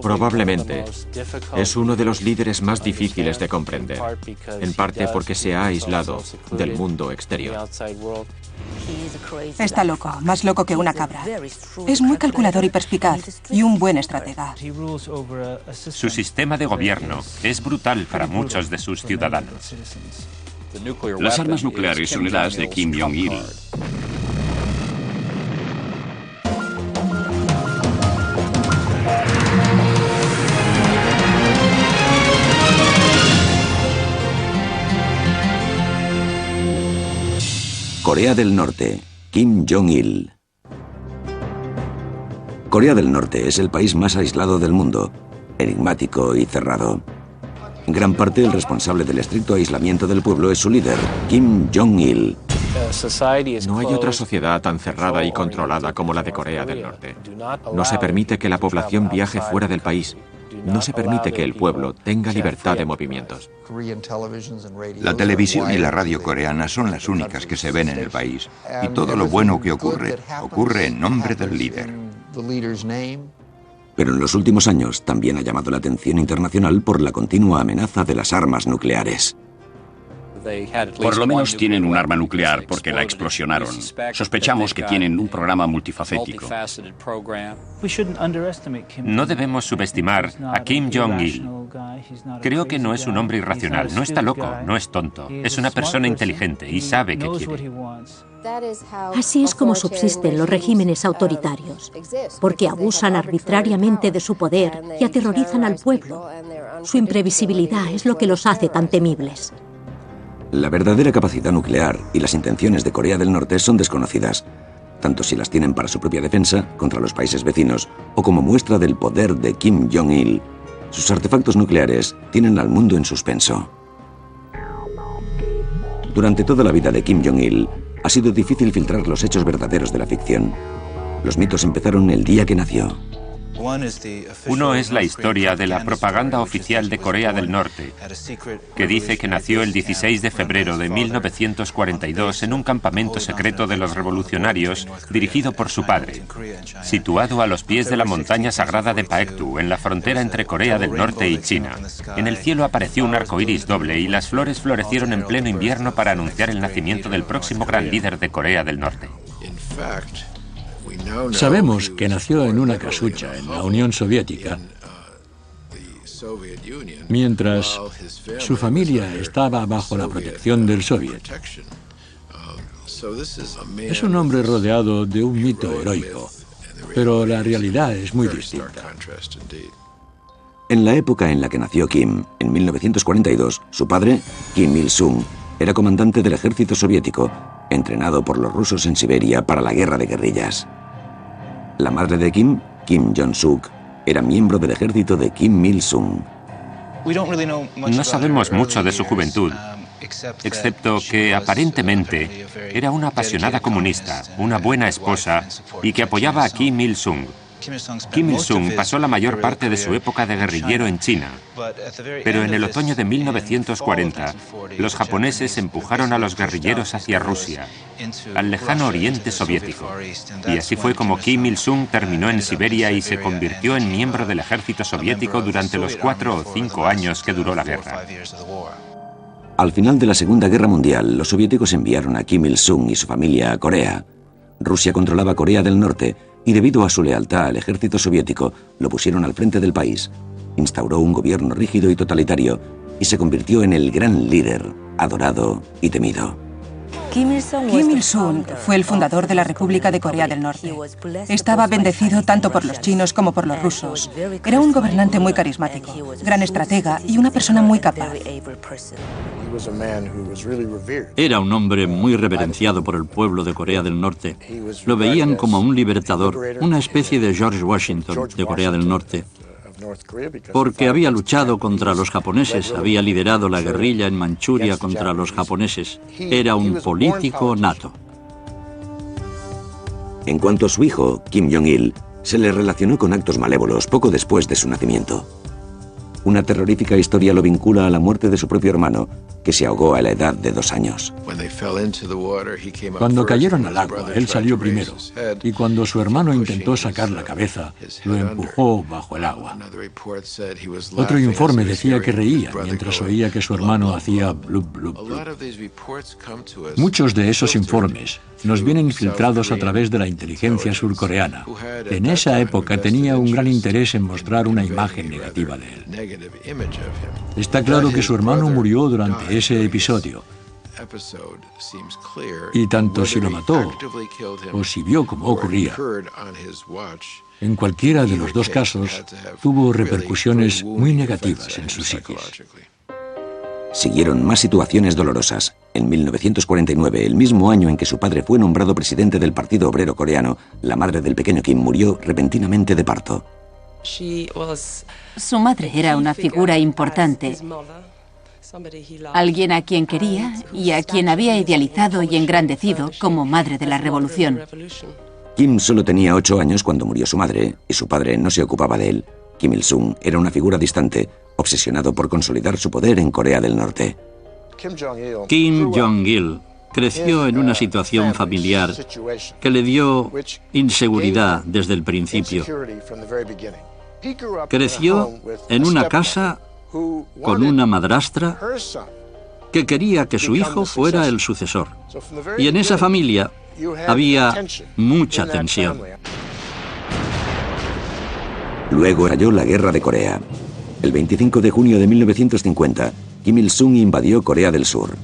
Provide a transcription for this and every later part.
Probablemente es uno de los líderes más difíciles de comprender, en parte porque se ha aislado del mundo exterior. Está loco, más loco que una cabra. Es muy calculador y perspicaz, y un buen estratega. Su sistema de gobierno es brutal para muchos de sus ciudadanos. Las armas nucleares son el as de Kim Jong-il. Corea del Norte, Kim Jong-il. Corea del Norte es el país más aislado del mundo, enigmático y cerrado. En gran parte el responsable del estricto aislamiento del pueblo es su líder, Kim Jong-il. No hay otra sociedad tan cerrada y controlada como la de Corea del Norte. No se permite que la población viaje fuera del país. No se permite que el pueblo tenga libertad de movimientos. La televisión y la radio coreana son las únicas que se ven en el país. Y todo lo bueno que ocurre en nombre del líder. Pero en los últimos años también ha llamado la atención internacional por la continua amenaza de las armas nucleares. Por lo menos tienen un arma nuclear porque la explosionaron. Sospechamos que tienen un programa multifacético. No debemos subestimar a Kim Jong-il. Creo que no es un hombre irracional, no está loco, no es tonto. Es una persona inteligente y sabe qué quiere. Así es como subsisten los regímenes autoritarios, porque abusan arbitrariamente de su poder y aterrorizan al pueblo. Su imprevisibilidad es lo que los hace tan temibles. La verdadera capacidad nuclear y las intenciones de Corea del Norte son desconocidas, tanto si las tienen para su propia defensa contra los países vecinos o como muestra del poder de Kim Jong-il. Sus artefactos nucleares tienen al mundo en suspenso. Durante toda la vida de Kim Jong-il ha sido difícil filtrar los hechos verdaderos de la ficción. Los mitos empezaron el día que nació. Uno es la historia de la propaganda oficial de Corea del Norte, que dice que nació el 16 de febrero de 1942 en un campamento secreto de los revolucionarios dirigido por su padre, situado a los pies de la montaña sagrada de Paektu, en la frontera entre Corea del Norte y China. En el cielo apareció un arco iris doble y las flores florecieron en pleno invierno para anunciar el nacimiento del próximo gran líder de Corea del Norte. Sabemos que nació en una casucha en la Unión Soviética, mientras su familia estaba bajo la protección del Soviet. Es un hombre rodeado de un mito heroico, pero la realidad es muy distinta. En la época en la que nació Kim, en 1942, su padre, Kim Il-sung, era comandante del ejército soviético, entrenado por los rusos en Siberia para la guerra de guerrillas. La madre de Kim, Kim Jong-suk, era miembro del ejército de Kim Il-sung. No sabemos mucho de su juventud, excepto que aparentemente era una apasionada comunista, una buena esposa y que apoyaba a Kim Il-sung. Kim Il-sung pasó la mayor parte de su época de guerrillero en China, pero en el otoño de 1940 los japoneses empujaron a los guerrilleros hacia Rusia, al lejano oriente soviético, y así fue como Kim Il-sung terminó en Siberia y se convirtió en miembro del ejército soviético durante los 4 o 5 años que duró la guerra. Al final de la Segunda Guerra Mundial, los soviéticos enviaron a Kim Il-sung y su familia a Corea. Rusia controlaba Corea del Norte y debido a su lealtad al ejército soviético, lo pusieron al frente del país. Instauró un gobierno rígido y totalitario y se convirtió en el gran líder, adorado y temido. Kim Il-sung fue el fundador de la República de Corea del Norte. Estaba bendecido tanto por los chinos como por los rusos. Era un gobernante muy carismático, gran estratega y una persona muy capaz. Era un hombre muy reverenciado por el pueblo de Corea del Norte. Lo veían como un libertador, una especie de George Washington de Corea del Norte, porque había luchado contra los japoneses, había liderado la guerrilla en Manchuria contra los japoneses. Era un político nato. En cuanto a su hijo, Kim Jong-il, se le relacionó con actos malévolos poco después de su nacimiento. Una terrorífica historia lo vincula a la muerte de su propio hermano, que se ahogó a la edad de 2 años. Cuando cayeron al agua, él salió primero, y cuando su hermano intentó sacar la cabeza, lo empujó bajo el agua. Otro informe decía que reía mientras oía que su hermano hacía blub, blub, blub. Muchos de esos informes nos vienen filtrados a través de la inteligencia surcoreana, que en esa época tenía un gran interés en mostrar una imagen negativa de él. Está claro que su hermano murió durante ese episodio, y tanto si lo mató o si vio cómo ocurría, en cualquiera de los dos casos tuvo repercusiones muy negativas en su psiquis. Siguieron más situaciones dolorosas. En 1949, el mismo año en que su padre fue nombrado presidente del Partido Obrero Coreano, la madre del pequeño Kim murió repentinamente de parto. Su madre era una figura importante, alguien a quien quería y a quien había idealizado y engrandecido como madre de la revolución. Kim solo tenía 8 años cuando murió su madre, y su padre no se ocupaba de él. Kim Il-sung era una figura distante, obsesionado por consolidar su poder en Corea del Norte. Kim Jong-il creció en una situación familiar que le dio inseguridad desde el principio. Creció en una casa con una madrastra que quería que su hijo fuera el sucesor. Y en esa familia había mucha tensión. Luego estalló la Guerra de Corea. El 25 de junio de 1950, Kim Il-sung invadió Corea del Sur.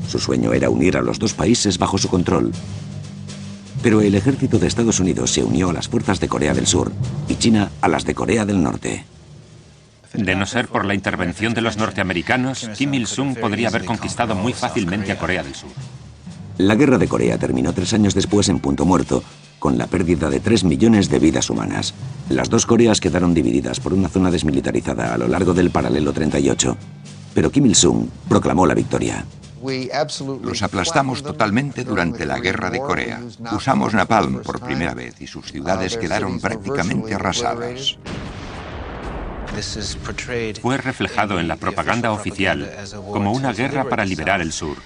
Su sueño era unir a los dos países bajo su control. Pero el ejército de Estados Unidos se unió a las fuerzas de Corea del Sur y China a las de Corea del Norte. De no ser por la intervención de los norteamericanos, Kim Il-sung podría haber conquistado muy fácilmente a Corea del Sur. La Guerra de Corea terminó 3 años después en punto muerto, con la pérdida de 3 millones de vidas humanas. Las dos Coreas quedaron divididas por una zona desmilitarizada a lo largo del paralelo 38. Pero Kim Il-sung proclamó la victoria. Los aplastamos totalmente durante la Guerra de Corea. Usamos napalm por primera vez y sus ciudades quedaron prácticamente arrasadas. Fue reflejado en la propaganda oficial como una guerra para liberar el sur.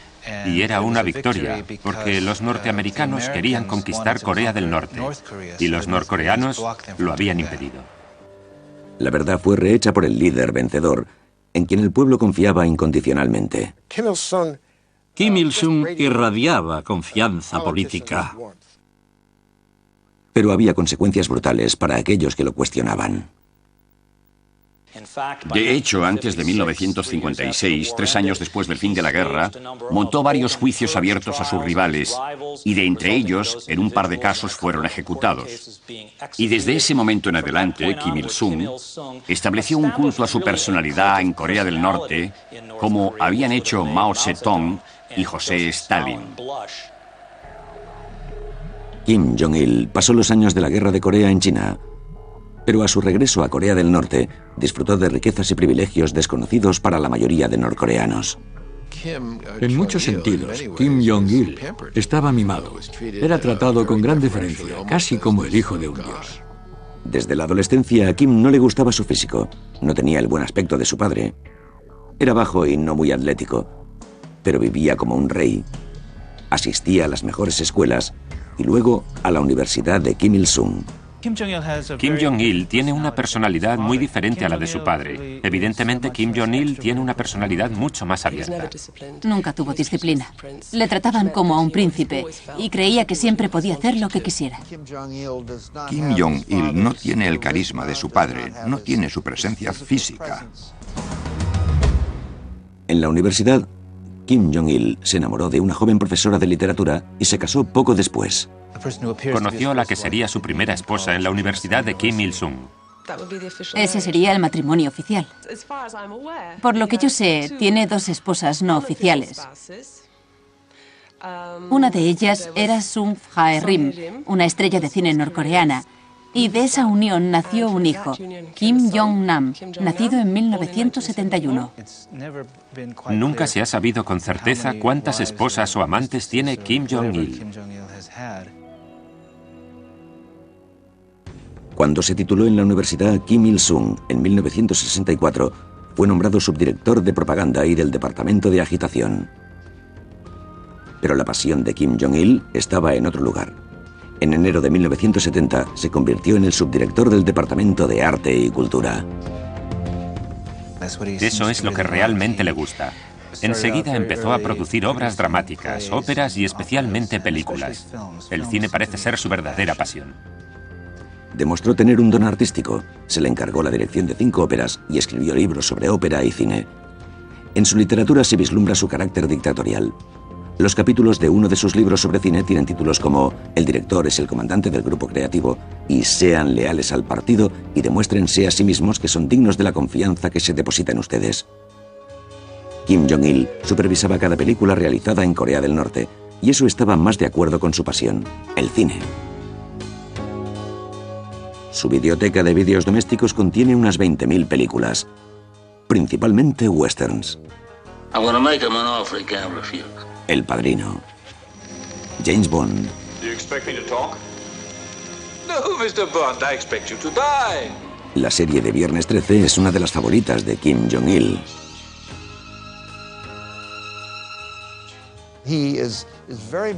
Y era una victoria, porque los norteamericanos querían conquistar Corea del Norte, y los norcoreanos lo habían impedido. La verdad fue rehecha por el líder vencedor, en quien el pueblo confiaba incondicionalmente. Kim Il-sung irradiaba confianza política. Pero había consecuencias brutales para aquellos que lo cuestionaban. De hecho, antes de 1956, 3 años después del fin de la guerra, montó varios juicios abiertos a sus rivales y de entre ellos, en un par de casos, fueron ejecutados. Y desde ese momento en adelante, Kim Il-sung estableció un culto a su personalidad en Corea del Norte, como habían hecho Mao Zedong y José Stalin. Kim Jong-il pasó los años de la Guerra de Corea en China, pero a su regreso a Corea del Norte disfrutó de riquezas y privilegios desconocidos para la mayoría de norcoreanos. En muchos sentidos, Kim Jong-il estaba mimado. Era tratado con gran deferencia, casi como el hijo de un dios. Desde la adolescencia a Kim no le gustaba su físico. No tenía el buen aspecto de su padre. Era bajo y no muy atlético, pero vivía como un rey. Asistía a las mejores escuelas y luego a la Universidad de Kim Il-sung. Kim Jong-il tiene una personalidad muy diferente a la de su padre. Evidentemente, Kim Jong-il tiene una personalidad mucho más abierta. Nunca tuvo disciplina. Le trataban como a un príncipe y creía que siempre podía hacer lo que quisiera. Kim Jong-il no tiene el carisma de su padre, no tiene su presencia física. En la universidad, Kim Jong-il se enamoró de una joven profesora de literatura y se casó poco después. Conoció a la que sería su primera esposa en la Universidad de Kim Il-sung. Ese sería el matrimonio oficial. Por lo que yo sé, tiene 2 esposas no oficiales. Una de ellas era Sung Jae-rim, una estrella de cine norcoreana, y de esa unión nació un hijo, Kim Jong-nam, nacido en 1971. Nunca se ha sabido con certeza cuántas esposas o amantes tiene Kim Jong-il. Cuando se tituló en la Universidad Kim Il-sung en 1964, Fue nombrado subdirector de propaganda y del departamento de agitación. Pero la pasión de Kim Jong-il estaba en otro lugar. En enero de 1970 se convirtió en el subdirector del departamento de arte y cultura. Eso es lo que realmente le gusta. Enseguida empezó a producir obras dramáticas, óperas y especialmente películas. El cine parece ser su verdadera pasión. Demostró tener un don artístico. Se le encargó la dirección de 5 óperas y escribió libros sobre ópera y cine. En su literatura se vislumbra su carácter dictatorial. Los capítulos de uno de sus libros sobre cine tienen títulos como El director es el comandante del grupo creativo y Sean leales al partido y demuéstrense a sí mismos que son dignos de la confianza que se deposita en ustedes. Kim Jong-il supervisaba cada película realizada en Corea del Norte y eso estaba más de acuerdo con su pasión, el cine. Su videoteca de vídeos domésticos contiene unas 20.000 películas, principalmente westerns. El Padrino, James Bond. La serie de Viernes 13 es una de las favoritas de Kim Jong-il.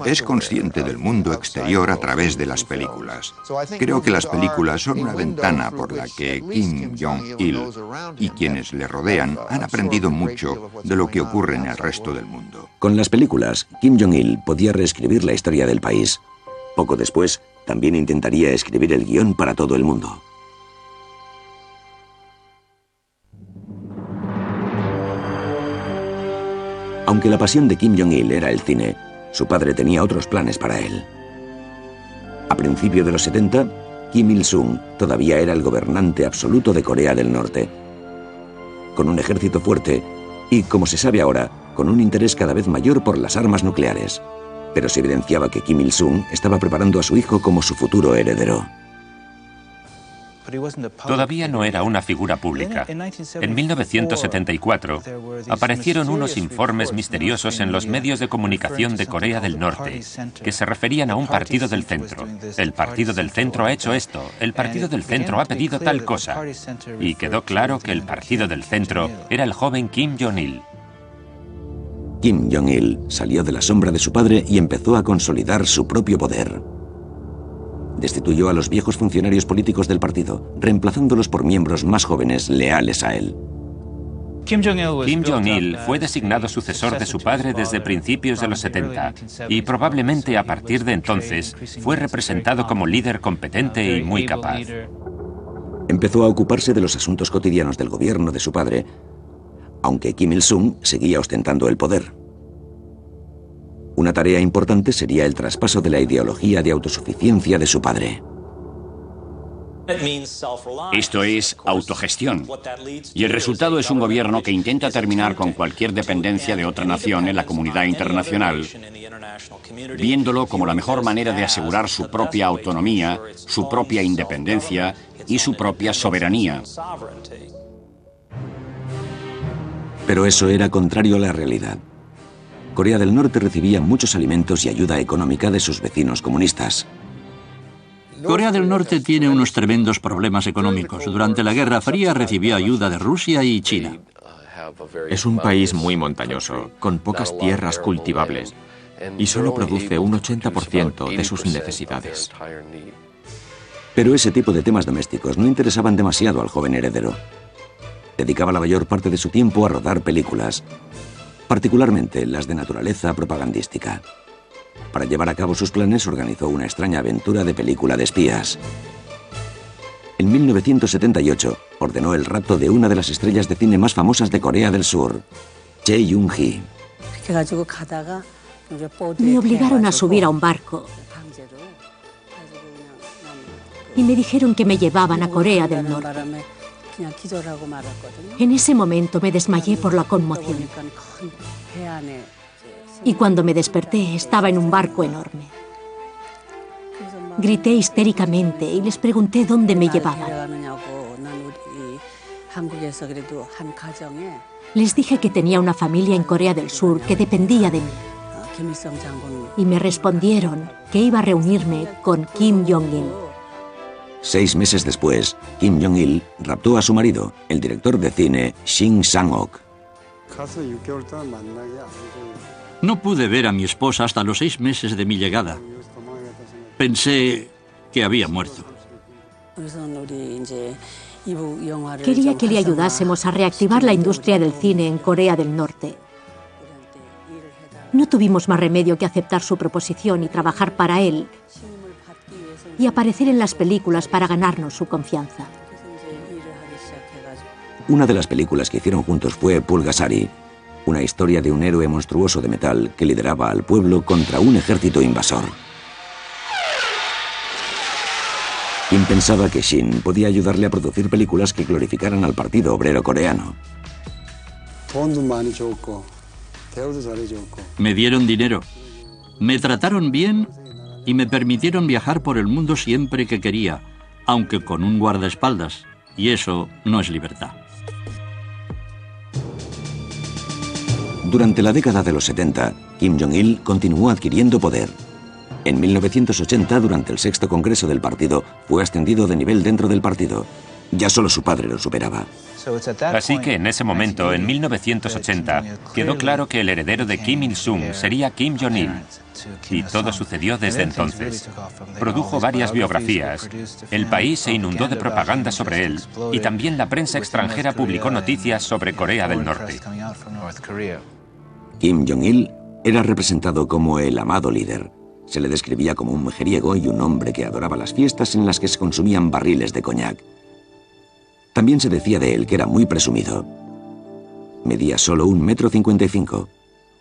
Es consciente del mundo exterior a través de las películas. Creo que las películas son una ventana por la que Kim Jong-il y quienes le rodean han aprendido mucho de lo que ocurre en el resto del mundo. Con las películas, Kim Jong-il podía reescribir la historia del país. Poco después, también intentaría escribir el guión para todo el mundo. Aunque la pasión de Kim Jong-il era el cine, su padre tenía otros planes para él. A principios de los 70, Kim Il-sung todavía era el gobernante absoluto de Corea del Norte. Con un ejército fuerte y, como se sabe ahora, con un interés cada vez mayor por las armas nucleares. Pero se evidenciaba que Kim Il-sung estaba preparando a su hijo como su futuro heredero. Todavía no era una figura pública. En 1974 aparecieron unos informes misteriosos en los medios de comunicación de Corea del Norte que se referían a un partido del centro. El partido del centro ha hecho esto, el partido del centro ha pedido tal cosa. Y quedó claro que el partido del centro era el joven Kim Jong-il. Kim Jong-il salió de la sombra de su padre y empezó a consolidar su propio poder. Destituyó a los viejos funcionarios políticos del partido, reemplazándolos por miembros más jóvenes leales a él. Kim Jong-il fue designado sucesor de su padre desde principios de los 70 y probablemente a partir de entonces fue representado como líder competente y muy capaz. Empezó a ocuparse de los asuntos cotidianos del gobierno de su padre, aunque Kim Il-sung seguía ostentando el poder. Una tarea importante sería el traspaso de la ideología de autosuficiencia de su padre. Esto es autogestión. Y el resultado es un gobierno que intenta terminar con cualquier dependencia de otra nación en la comunidad internacional, viéndolo como la mejor manera de asegurar su propia autonomía, su propia independencia y su propia soberanía. Pero eso era contrario a la realidad. Corea del Norte recibía muchos alimentos y ayuda económica de sus vecinos comunistas. Corea del Norte tiene unos tremendos problemas económicos. Durante la Guerra Fría recibió ayuda de Rusia y China. Es un país muy montañoso, con pocas tierras cultivables, y solo produce un 80% de sus necesidades. Pero ese tipo de temas domésticos no interesaban demasiado al joven heredero. Dedicaba la mayor parte de su tiempo a rodar películas, particularmente las de naturaleza propagandística. Para llevar a cabo sus planes organizó una extraña aventura de película de espías. En 1978 ordenó el rapto de una de las estrellas de cine más famosas de Corea del Sur, Choi Yun-hee. Me obligaron a subir a un barco y me dijeron que me llevaban a Corea del Norte. En ese momento me desmayé por la conmoción. Y cuando me desperté estaba en un barco enorme. Grité histéricamente y les pregunté dónde me llevaban. Les dije que tenía una familia en Corea del Sur que dependía de mí. Y me respondieron que iba a reunirme con Kim Jong-il. 6 meses después, Kim Jong-il raptó a su marido, el director de cine Shin Sang-ok. No pude ver a mi esposa hasta los 6 meses de mi llegada. Pensé que había muerto. Quería que le ayudásemos a reactivar la industria del cine en Corea del Norte. No tuvimos más remedio que aceptar su proposición y trabajar para él y aparecer en las películas para ganarnos su confianza. Una de las películas que hicieron juntos fue Pulgasari, una historia de un héroe monstruoso de metal que lideraba al pueblo contra un ejército invasor. Kim pensaba que Shin podía ayudarle a producir películas que glorificaran al Partido Obrero Coreano. Me dieron dinero, me trataron bien y me permitieron viajar por el mundo siempre que quería, aunque con un guardaespaldas, y eso no es libertad. Durante la década de los 70, Kim Jong-il continuó adquiriendo poder. En 1980, durante el 6º Congreso del partido, fue ascendido de nivel dentro del partido. Ya solo su padre lo superaba. Así que en ese momento, en 1980, quedó claro que el heredero de Kim Il-sung sería Kim Jong-il. Y todo sucedió desde entonces. Produjo varias biografías, el país se inundó de propaganda sobre él y también la prensa extranjera publicó noticias sobre Corea del Norte. Kim Jong-il era representado como el amado líder. Se le describía como un mujeriego y un hombre que adoraba las fiestas en las que se consumían barriles de coñac. También se decía de él que era muy presumido. Medía solo 1,55 m.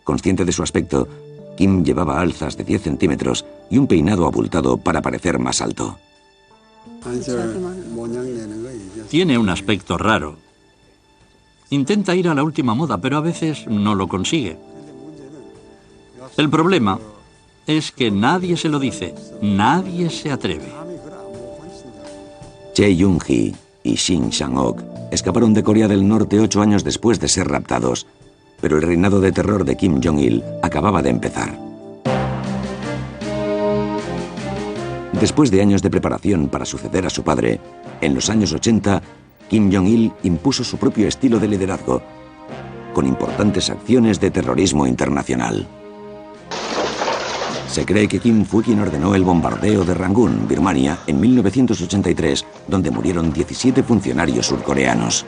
Consciente de su aspecto, Kim llevaba alzas de 10 centímetros y un peinado abultado para parecer más alto. Tiene un aspecto raro. Intenta ir a la última moda, pero a veces no lo consigue. El problema es que nadie se lo dice, nadie se atreve. Chae Young-hee y Shin Sang-ok escaparon de Corea del Norte 8 años después de ser raptados, pero el reinado de terror de Kim Jong-il acababa de empezar. Después de años de preparación para suceder a su padre, en los años 80, Kim Jong-il impuso su propio estilo de liderazgo, con importantes acciones de terrorismo internacional. Se cree que Kim fue quien ordenó el bombardeo de Rangún, Birmania, en 1983, donde murieron 17 funcionarios surcoreanos.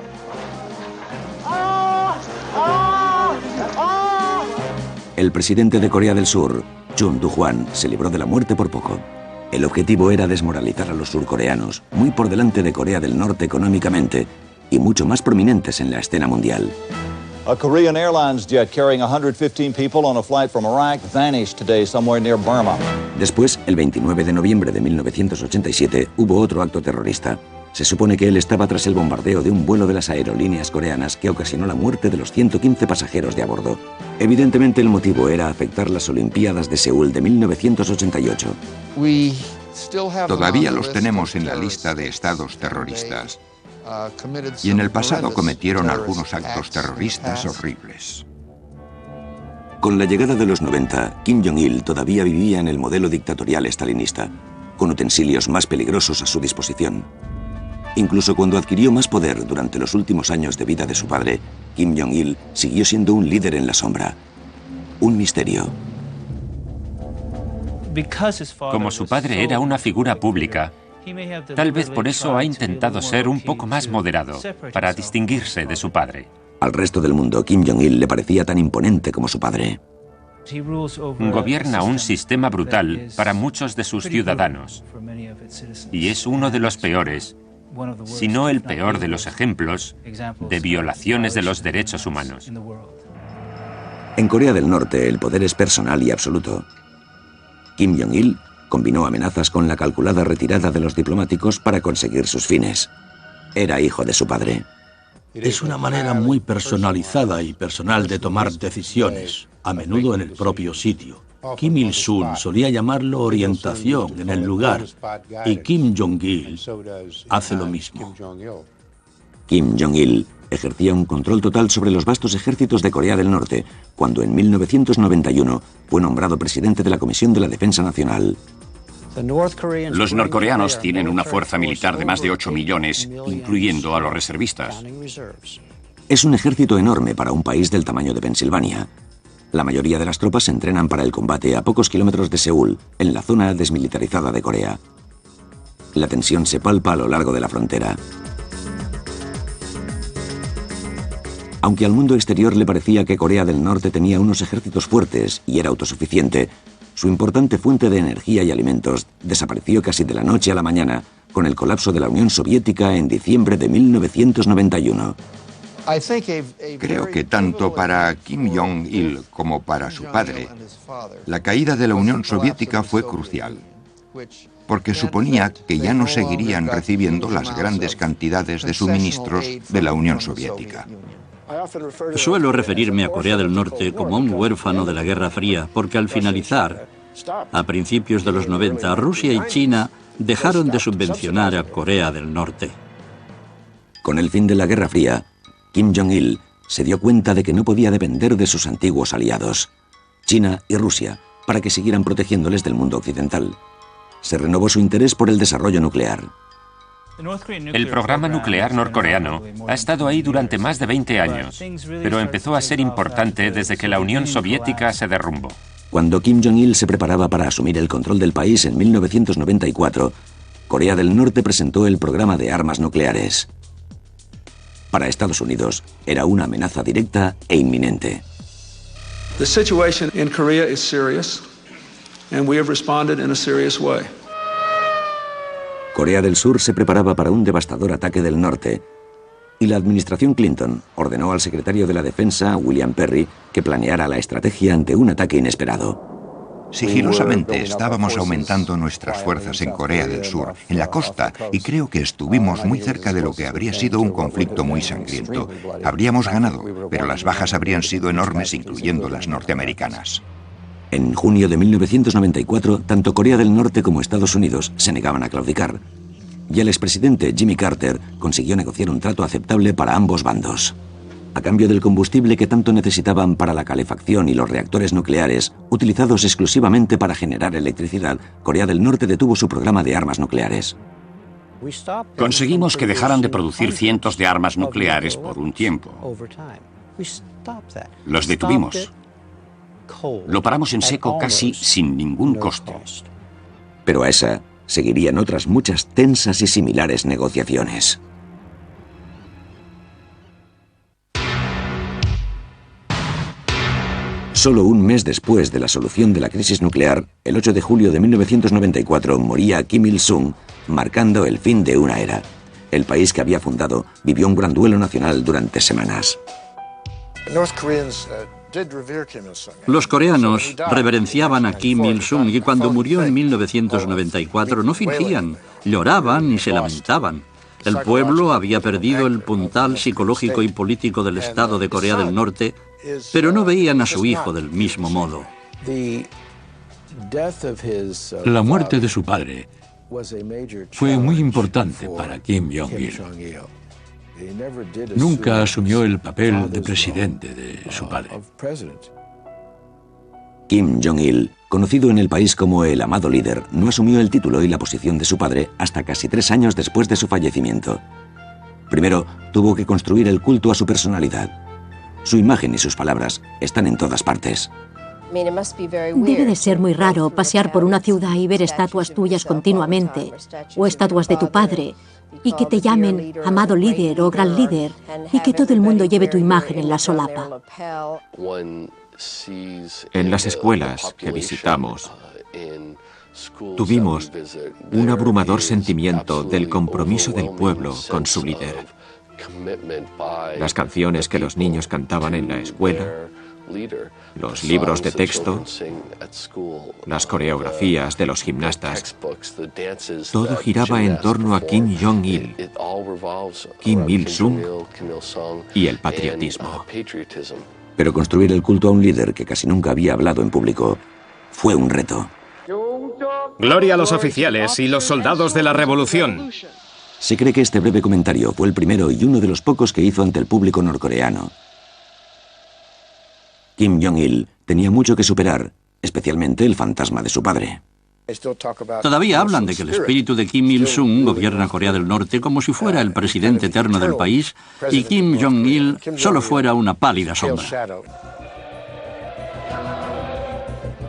El presidente de Corea del Sur, Chun Doo-hwan, se libró de la muerte por poco. El objetivo era desmoralizar a los surcoreanos, muy por delante de Corea del Norte económicamente y mucho más prominentes en la escena mundial. A Korean Airlines jet carrying 115 people on a flight from Iraq vanished today somewhere near Burma. Después, el 29 de noviembre de 1987, hubo otro acto terrorista. Se supone que él estaba tras el bombardeo de un vuelo de las aerolíneas coreanas que ocasionó la muerte de los 115 pasajeros de a bordo. Evidentemente, el motivo era afectar las Olimpiadas de Seúl de 1988. Todavía los tenemos en la lista de estados terroristas. Y en el pasado cometieron algunos actos terroristas horribles. Con la llegada de los 90, Kim Jong-il todavía vivía en el modelo dictatorial estalinista, con utensilios más peligrosos a su disposición. Incluso cuando adquirió más poder durante los últimos años de vida de su padre, Kim Jong-il siguió siendo un líder en la sombra. Un misterio. Como su padre era una figura pública, tal vez por eso ha intentado ser un poco más moderado, para distinguirse de su padre. Al resto del mundo, Kim Jong-il le parecía tan imponente como su padre. Gobierna un sistema brutal para muchos de sus ciudadanos. Y es uno de los peores, si no el peor de los ejemplos, de violaciones de los derechos humanos. En Corea del Norte, el poder es personal y absoluto. Kim Jong-il combinó amenazas con la calculada retirada de los diplomáticos para conseguir sus fines. Era hijo de su padre. Es una manera muy personalizada y personal de tomar decisiones, a menudo en el propio sitio. Kim Il-sung solía llamarlo orientación en el lugar, y Kim Jong-il hace lo mismo. Kim Jong-il ejercía un control total sobre los vastos ejércitos de Corea del Norte, cuando en 1991 fue nombrado presidente de la Comisión de la Defensa Nacional. Los norcoreanos tienen una fuerza militar de más de 8 millones, incluyendo a los reservistas. Es un ejército enorme para un país del tamaño de Pensilvania. La mayoría de las tropas se entrenan para el combate a pocos kilómetros de Seúl, en la zona desmilitarizada de Corea. La tensión se palpa a lo largo de la frontera. Aunque al mundo exterior le parecía que Corea del Norte tenía unos ejércitos fuertes y era autosuficiente, su importante fuente de energía y alimentos desapareció casi de la noche a la mañana con el colapso de la Unión Soviética en diciembre de 1991. Creo que tanto para Kim Jong-il como para su padre, la caída de la Unión Soviética fue crucial, porque suponía que ya no seguirían recibiendo las grandes cantidades de suministros de la Unión Soviética. Suelo referirme a Corea del Norte como un huérfano de la Guerra Fría, porque al finalizar, a principios de los 90, Rusia y China dejaron de subvencionar a Corea del Norte. Con el fin de la Guerra Fría, Kim Jong-il se dio cuenta de que no podía depender de sus antiguos aliados, China y Rusia, para que siguieran protegiéndoles del mundo occidental. Se renovó su interés por el desarrollo nuclear. El programa nuclear norcoreano ha estado ahí durante más de 20 años, pero empezó a ser importante desde que la Unión Soviética se derrumbó. Cuando Kim Jong-il se preparaba para asumir el control del país en 1994, Corea del Norte presentó el programa de armas nucleares. Para Estados Unidos, era una amenaza directa e inminente. The situation in Korea is serious, and we have responded in a serious way. Corea del Sur se preparaba para un devastador ataque del norte, y la administración Clinton ordenó al secretario de la Defensa, William Perry, que planeara la estrategia ante un ataque inesperado. Sigilosamente estábamos aumentando nuestras fuerzas en Corea del Sur, en la costa, y creo que estuvimos muy cerca de lo que habría sido un conflicto muy sangriento. Habríamos ganado, pero las bajas habrían sido enormes, incluyendo las norteamericanas. En junio de 1994, tanto Corea del Norte como Estados Unidos se negaban a claudicar, y el expresidente Jimmy Carter consiguió negociar un trato aceptable para ambos bandos. A cambio del combustible que tanto necesitaban para la calefacción y los reactores nucleares, utilizados exclusivamente para generar electricidad, Corea del Norte detuvo su programa de armas nucleares. Conseguimos que dejaran de producir cientos de armas nucleares por un tiempo. Los detuvimos. Lo paramos en seco casi sin ningún coste. Pero a esa seguirían otras muchas tensas y similares negociaciones. Solo un mes después de la solución de la crisis nuclear, el 8 de julio de 1994, moría Kim Il-sung, marcando el fin de una era. El país que había fundado vivió un gran duelo nacional durante semanas. Los coreanos reverenciaban a Kim Il-sung y cuando murió en 1994 no fingían, lloraban y se lamentaban. El pueblo había perdido el puntal psicológico y político del Estado de Corea del Norte, pero no veían a su hijo del mismo modo. La muerte de su padre fue muy importante para Kim Jong-il. Nunca asumió el papel de presidente de su padre. Kim Jong-il, conocido en el país como el amado líder, no asumió el título y la posición de su padre hasta casi 3 años después de su fallecimiento. Primero, tuvo que construir el culto a su personalidad. Su imagen y sus palabras están en todas partes. Debe de ser muy raro pasear por una ciudad y ver estatuas tuyas continuamente, o estatuas de tu padre, y que te llamen amado líder o gran líder, y que todo el mundo lleve tu imagen en la solapa. En las escuelas que visitamos, tuvimos un abrumador sentimiento del compromiso del pueblo con su líder. Las canciones que los niños cantaban en la escuela, los libros de texto, las coreografías de los gimnastas, todo giraba en torno a Kim Jong-il, Kim Il-sung y el patriotismo. Pero construir el culto a un líder que casi nunca había hablado en público fue un reto. Gloria a los oficiales y los soldados de la revolución. Se cree que este breve comentario fue el primero y uno de los pocos que hizo ante el público norcoreano. Kim Jong-il tenía mucho que superar, especialmente el fantasma de su padre. Todavía hablan de que el espíritu de Kim Il-sung gobierna Corea del Norte como si fuera el presidente eterno del país y Kim Jong-il solo fuera una pálida sombra.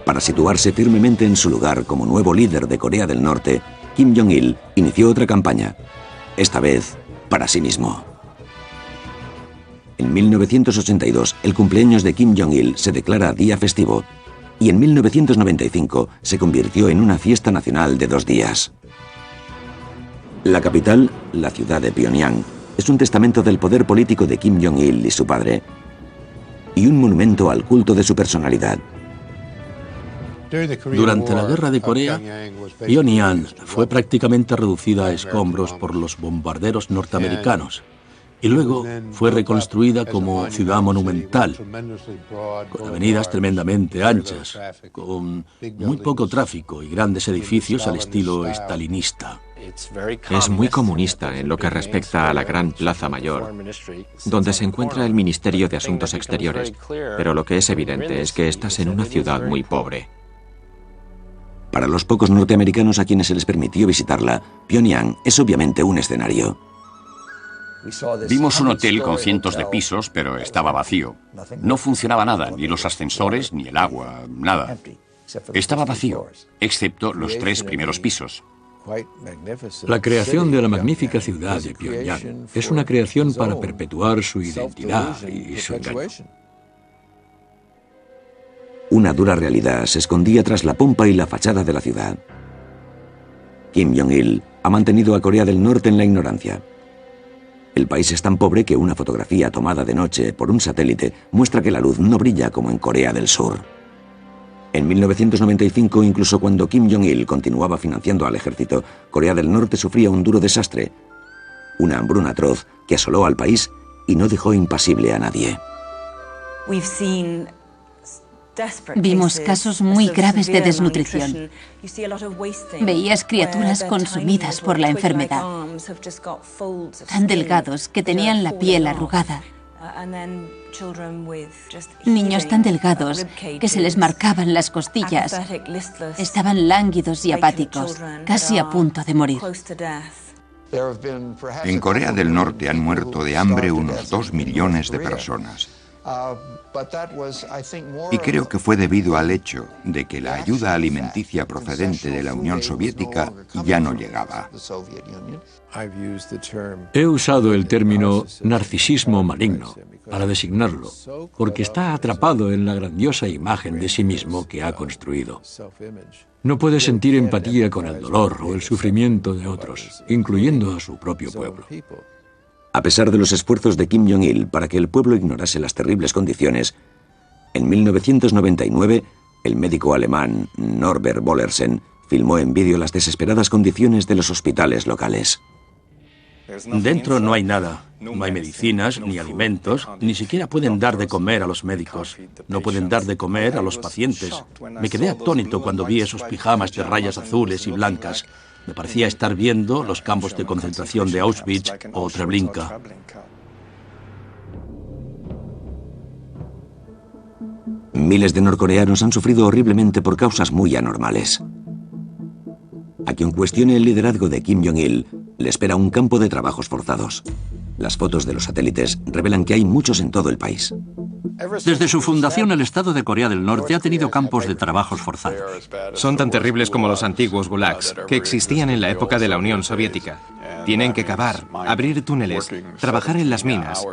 Para situarse firmemente en su lugar como nuevo líder de Corea del Norte, Kim Jong-il inició otra campaña, esta vez para sí mismo. En 1982, el cumpleaños de Kim Jong-il se declara día festivo y en 1995 se convirtió en una fiesta nacional de 2 días. La capital, la ciudad de Pyongyang, es un testamento del poder político de Kim Jong-il y su padre, y un monumento al culto de su personalidad. Durante la Guerra de Corea, Pyongyang fue prácticamente reducida a escombros por los bombarderos norteamericanos y luego fue reconstruida como ciudad monumental, con avenidas tremendamente anchas, con muy poco tráfico y grandes edificios al estilo estalinista. Es muy comunista en lo que respecta a la Gran Plaza Mayor, donde se encuentra el Ministerio de Asuntos Exteriores, pero lo que es evidente es que estás en una ciudad muy pobre. Para los pocos norteamericanos a quienes se les permitió visitarla, Pyongyang es obviamente un escenario. Vimos un hotel con cientos de pisos, pero estaba vacío. No funcionaba nada, ni los ascensores, ni el agua, nada. Estaba vacío, excepto los 3 primeros pisos. La creación de la magnífica ciudad de Pyongyang es una creación para perpetuar su identidad y su engaño. Una dura realidad se escondía tras la pompa y la fachada de la ciudad. Kim Jong-il ha mantenido a Corea del Norte en la ignorancia. El país es tan pobre que una fotografía tomada de noche por un satélite muestra que la luz no brilla como en Corea del Sur. En 1995, incluso cuando Kim Jong-il continuaba financiando al ejército, Corea del Norte sufría un duro desastre, una hambruna atroz que asoló al país y no dejó impasible a nadie. Vimos casos muy graves de desnutrición. Veías criaturas consumidas por la enfermedad, tan delgados que tenían la piel arrugada. Niños tan delgados que se les marcaban las costillas. Estaban lánguidos y apáticos, casi a punto de morir. En Corea del Norte han muerto de hambre unos 2 millones de personas. Y creo que fue debido al hecho de que la ayuda alimenticia procedente de la Unión Soviética ya no llegaba. He usado el término narcisismo maligno para designarlo, porque está atrapado en la grandiosa imagen de sí mismo que ha construido. No puede sentir empatía con el dolor o el sufrimiento de otros, incluyendo a su propio pueblo. A pesar de los esfuerzos de Kim Jong-il para que el pueblo ignorase las terribles condiciones, en 1999, el médico alemán Norbert Bollersen filmó en vídeo las desesperadas condiciones de los hospitales locales. Dentro no hay nada. No hay medicinas, ni alimentos, ni siquiera pueden dar de comer a los médicos. No pueden dar de comer a los pacientes. Me quedé atónito cuando vi esos pijamas de rayas azules y blancas. Me parecía estar viendo los campos de concentración de Auschwitz o Treblinka. Miles de norcoreanos han sufrido horriblemente por causas muy anormales. A quien cuestione el liderazgo de Kim Jong-il, le espera un campo de trabajos forzados. Las fotos de los satélites revelan que hay muchos en todo el país. Desde su fundación, el Estado de Corea del Norte ha tenido campos de trabajos forzados. Son tan terribles como los antiguos gulags, que existían en la época de la Unión Soviética. Tienen que cavar, abrir túneles, trabajar en las minas.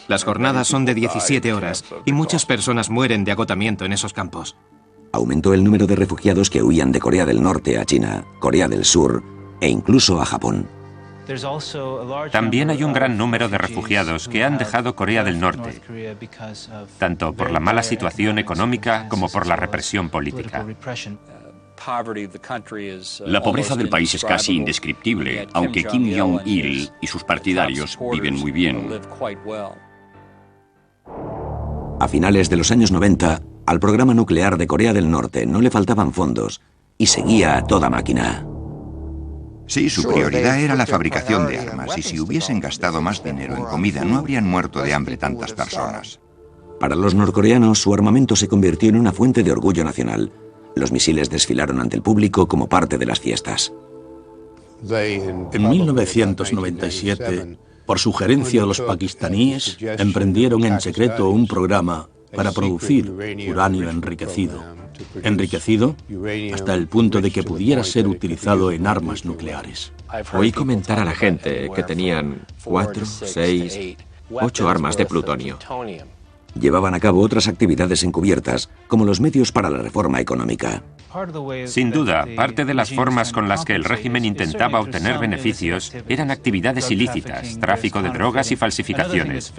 Las jornadas son de 17 horas y muchas personas mueren de agotamiento en esos campos. Aumentó el número de refugiados que huían de Corea del Norte a China, Corea del Sur e incluso a Japón. También hay un gran número de refugiados que han dejado Corea del Norte, tanto por la mala situación económica como por la represión política. La pobreza del país es casi indescriptible, aunque Kim Jong-il y sus partidarios viven muy bien. A finales de los años 90, al programa nuclear de Corea del Norte no le faltaban fondos y seguía a toda máquina. Sí, su prioridad era la fabricación de armas, y si hubiesen gastado más dinero en comida no habrían muerto de hambre tantas personas. Para los norcoreanos, su armamento se convirtió en una fuente de orgullo nacional. Los misiles desfilaron ante el público como parte de las fiestas. En 1997, por sugerencia de los pakistaníes, emprendieron en secreto un programa para producir uranio enriquecido hasta el punto de que pudiera ser utilizado en armas nucleares. Oí comentar a la gente que tenían 4, 6, 8 armas de plutonio. Llevaban a cabo otras actividades encubiertas, como los medios para la reforma económica. Sin duda, parte de las formas con las que el régimen intentaba obtener beneficios eran actividades ilícitas, tráfico de drogas y falsificaciones.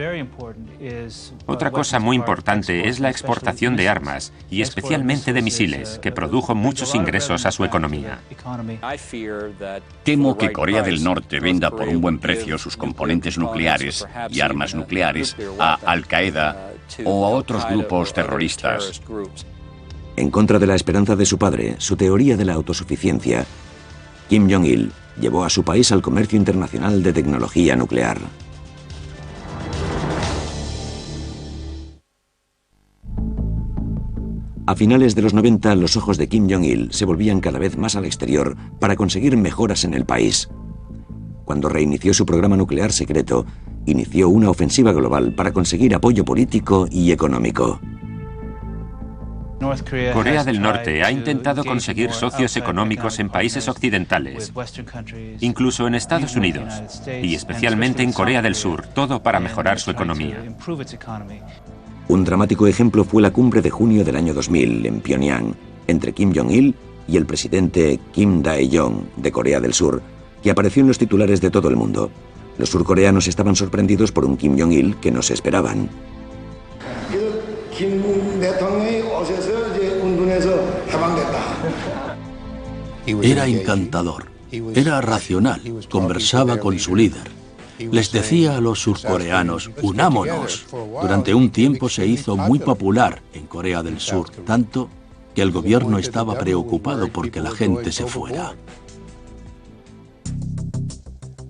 Otra cosa muy importante es la exportación de armas, y especialmente de misiles, que produjo muchos ingresos a su economía. Temo que Corea del Norte venda por un buen precio sus componentes nucleares y armas nucleares a Al-Qaeda o a otros grupos terroristas. En contra de la esperanza de su padre, su teoría de la autosuficiencia, Kim Jong-il llevó a su país al comercio internacional de tecnología nuclear. A finales de los 90, los ojos de Kim Jong-il se volvían cada vez más al exterior para conseguir mejoras en el país. Cuando reinició su programa nuclear secreto, inició una ofensiva global para conseguir apoyo político y económico. Corea del Norte ha intentado conseguir socios económicos en países occidentales, incluso en Estados Unidos, y especialmente en Corea del Sur, todo para mejorar su economía. Un dramático ejemplo fue la cumbre de junio del año 2000 en Pyongyang, entre Kim Jong-il y el presidente Kim Dae-jung de Corea del Sur, que apareció en los titulares de todo el mundo. Los surcoreanos estaban sorprendidos por un Kim Jong-il que no se esperaban. Era encantador, era racional, conversaba con su líder. Les decía a los surcoreanos, unámonos. Durante un tiempo se hizo muy popular en Corea del Sur, tanto que el gobierno estaba preocupado porque la gente se fuera.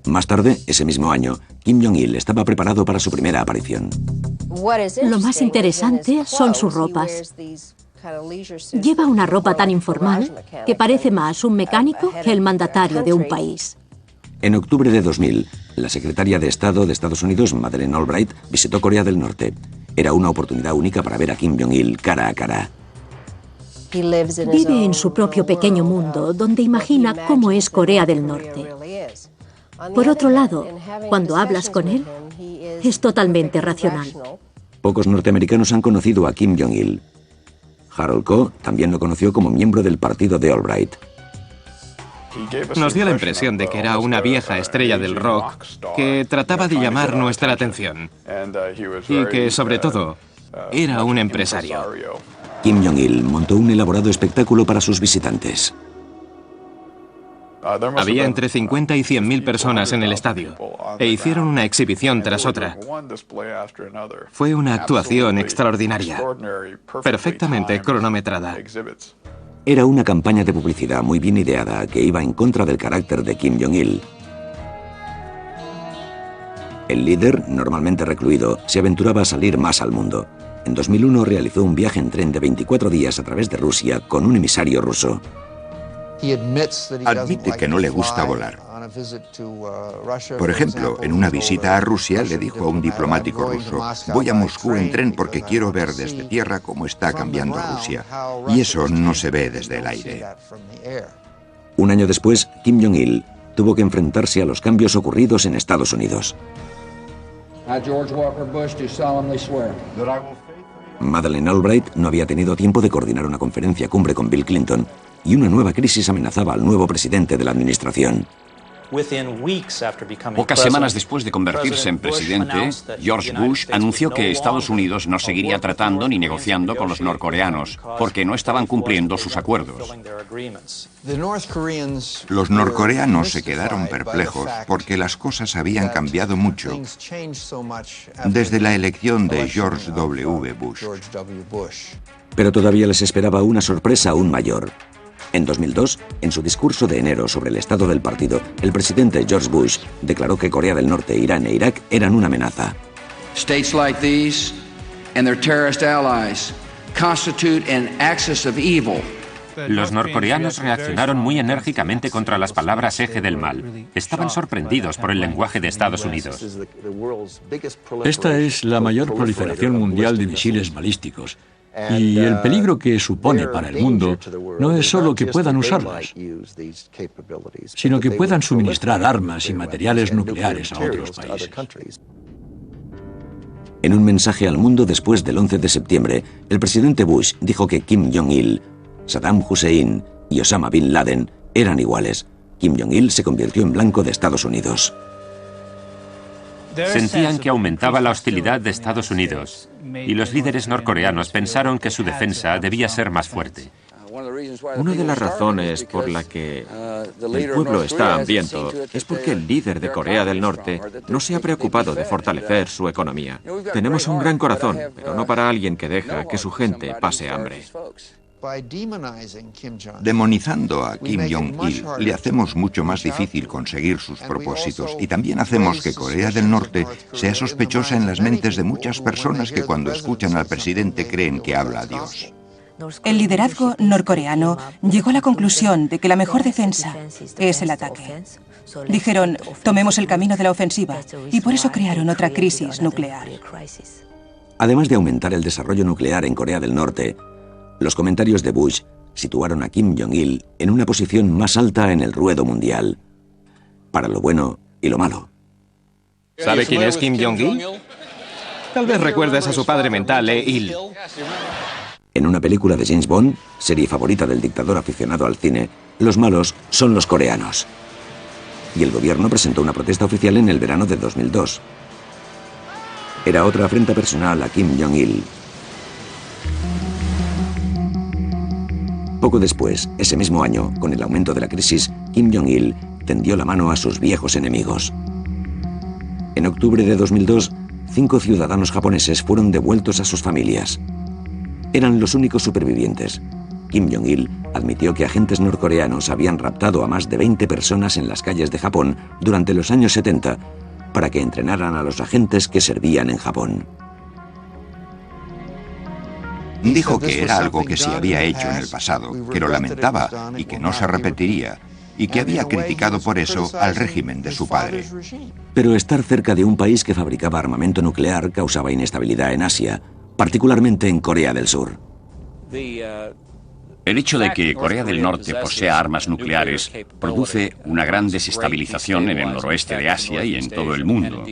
Más tarde, ese mismo año, Kim Jong-il estaba preparado para su primera aparición. Lo más interesante son sus ropas. Lleva una ropa tan informal que parece más un mecánico que el mandatario de un país. En octubre de 2000, la secretaria de Estado de Estados Unidos, Madeleine Albright, visitó Corea del Norte. Era una oportunidad única para ver a Kim Jong-il cara a cara. Vive en su propio pequeño mundo, donde imagina cómo es Corea del Norte. Por otro lado, cuando hablas con él, es totalmente racional. Pocos norteamericanos han conocido a Kim Jong-il. Harold Koh también lo conoció como miembro del partido de Albright. Nos dio la impresión de que era una vieja estrella del rock que trataba de llamar nuestra atención y que, sobre todo, era un empresario. Kim Jong-il montó un elaborado espectáculo para sus visitantes. Había entre 50 y 100.000 personas en el estadio e hicieron una exhibición tras otra. Fue una actuación extraordinaria, perfectamente cronometrada. Era una campaña de publicidad muy bien ideada que iba en contra del carácter de Kim Jong-il. El líder, normalmente recluido, se aventuraba a salir más al mundo. En 2001 realizó un viaje en tren de 24 días a través de Rusia con un emisario ruso. Admite que no le gusta volar. Por ejemplo, en una visita a Rusia le dijo a un diplomático ruso: voy a Moscú en tren porque quiero ver desde tierra cómo está cambiando Rusia. Y eso no se ve desde el aire. Un año después, Kim Jong-il tuvo que enfrentarse a los cambios ocurridos en Estados Unidos. Madeleine Albright no había tenido tiempo de coordinar una conferencia cumbre con Bill Clinton, y una nueva crisis amenazaba al nuevo presidente de la administración. Pocas semanas después de convertirse en presidente, George Bush anunció que Estados Unidos no seguiría tratando ni negociando con los norcoreanos, porque no estaban cumpliendo sus acuerdos. Los norcoreanos se quedaron perplejos porque las cosas habían cambiado mucho desde la elección de George W. Bush. Pero todavía les esperaba una sorpresa aún mayor. En 2002, en su discurso de enero sobre el estado del partido, el presidente George Bush declaró que Corea del Norte, Irán e Irak eran una amenaza. States like these and their terrorist allies constitute an axis of evil Los norcoreanos reaccionaron muy enérgicamente contra las palabras eje del mal. Estaban sorprendidos por el lenguaje de Estados Unidos. Esta es la mayor proliferación mundial de misiles balísticos. Y el peligro que supone para el mundo no es solo que puedan usarlas, sino que puedan suministrar armas y materiales nucleares a otros países. En un mensaje al mundo después del 11 de septiembre, el presidente Bush dijo que Kim Jong-il, Saddam Hussein y Osama Bin Laden eran iguales. Kim Jong-il se convirtió en blanco de Estados Unidos. Sentían que aumentaba la hostilidad de Estados Unidos y los líderes norcoreanos pensaron que su defensa debía ser más fuerte. Una de las razones por la que el pueblo está hambriento es porque el líder de Corea del Norte no se ha preocupado de fortalecer su economía. Tenemos un gran corazón, pero no para alguien que deja que su gente pase hambre. Demonizando a Kim Jong-il, le hacemos mucho más difícil conseguir sus propósitos y también hacemos que Corea del Norte sea sospechosa en las mentes de muchas personas que cuando escuchan al presidente creen que habla a Dios. El liderazgo norcoreano llegó a la conclusión de que la mejor defensa es el ataque. Dijeron, tomemos el camino de la ofensiva, y por eso crearon otra crisis nuclear. Además de aumentar el desarrollo nuclear en Corea del Norte, los comentarios de Bush situaron a Kim Jong-il en una posición más alta en el ruedo mundial, para lo bueno y lo malo. ¿Sabe quién es Kim Jong-il? Tal vez recuerdes a su padre mental, Il. En una película de James Bond, serie favorita del dictador aficionado al cine, los malos son los coreanos. Y el gobierno presentó una protesta oficial en el verano de 2002. Era otra afrenta personal a Kim Jong-il. Poco después, ese mismo año, con el aumento de la crisis, Kim Jong-il tendió la mano a sus viejos enemigos. En octubre de 2002, 5 ciudadanos japoneses fueron devueltos a sus familias. Eran los únicos supervivientes. Kim Jong-il admitió que agentes norcoreanos habían raptado a más de 20 personas en las calles de Japón durante los años 70 para que entrenaran a los agentes que servían en Japón. Dijo que era algo que se había hecho en el pasado, que lo lamentaba y que no se repetiría, y que había criticado por eso al régimen de su padre. Pero estar cerca de un país que fabricaba armamento nuclear causaba inestabilidad en Asia, particularmente en Corea del Sur. El hecho de que Corea del Norte posea armas nucleares produce una gran desestabilización en el noroeste de Asia y en todo el mundo.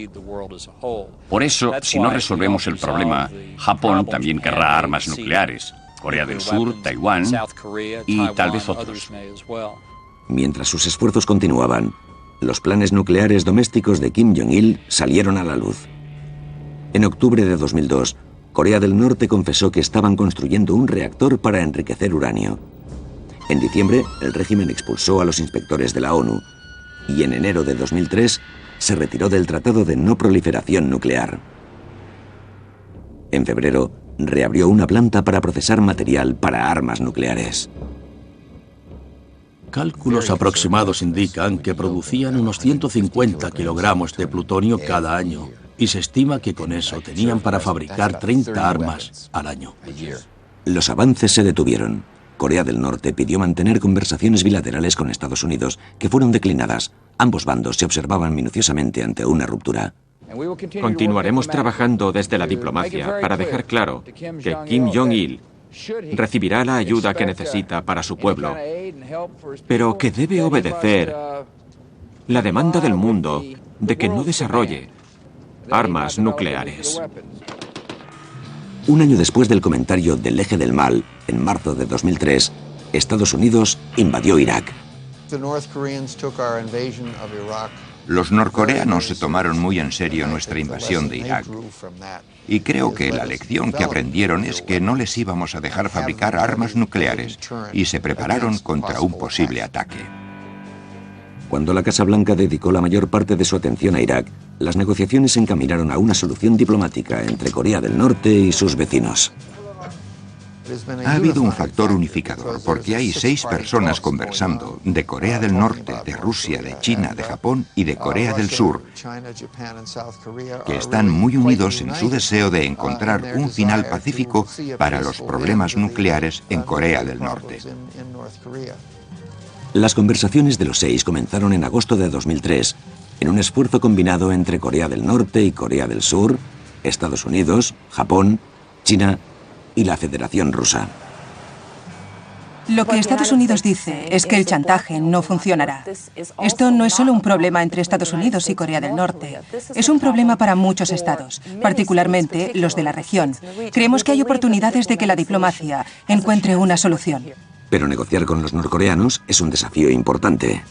Por eso, si no resolvemos el problema, Japón también querrá armas nucleares, Corea del Sur, Taiwán y tal vez otros. Mientras sus esfuerzos continuaban, los planes nucleares domésticos de Kim Jong-il salieron a la luz. En octubre de 2002, Corea del Norte confesó que estaban construyendo un reactor para enriquecer uranio. En diciembre, el régimen expulsó a los inspectores de la ONU y en enero de 2003 se retiró del Tratado de No Proliferación Nuclear. En febrero, reabrió una planta para procesar material para armas nucleares. Cálculos aproximados indican que producían unos 150 kilogramos de plutonio cada año, y se estima que con eso tenían para fabricar 30 armas al año. Los avances se detuvieron. Corea del Norte pidió mantener conversaciones bilaterales con Estados Unidos, que fueron declinadas. Ambos bandos se observaban minuciosamente ante una ruptura. Continuaremos trabajando desde la diplomacia para dejar claro que Kim Jong-il recibirá la ayuda que necesita para su pueblo, pero que debe obedecer la demanda del mundo de que no desarrolle armas nucleares. Un año después del comentario del eje del mal, en marzo de 2003, Estados Unidos invadió Irak. Los norcoreanos se tomaron muy en serio nuestra invasión de Irak. Y creo que la lección que aprendieron es que no les íbamos a dejar fabricar armas nucleares y se prepararon contra un posible ataque. Cuando la Casa Blanca dedicó la mayor parte de su atención a Irak, las negociaciones se encaminaron a una solución diplomática entre Corea del Norte y sus vecinos. Ha habido un factor unificador porque hay 6 personas conversando de Corea del Norte, de Rusia, de China, de Japón y de Corea del Sur, que están muy unidos en su deseo de encontrar un final pacífico para los problemas nucleares en Corea del Norte. Las conversaciones de los 6 comenzaron en agosto de 2003, en un esfuerzo combinado entre Corea del Norte y Corea del Sur, Estados Unidos, Japón, China y la Federación Rusa. Lo que Estados Unidos dice es que el chantaje no funcionará. Esto no es solo un problema entre Estados Unidos y Corea del Norte. Es un problema para muchos estados, particularmente los de la región. Creemos que hay oportunidades de que la diplomacia encuentre una solución. Pero negociar con los norcoreanos es un desafío importante.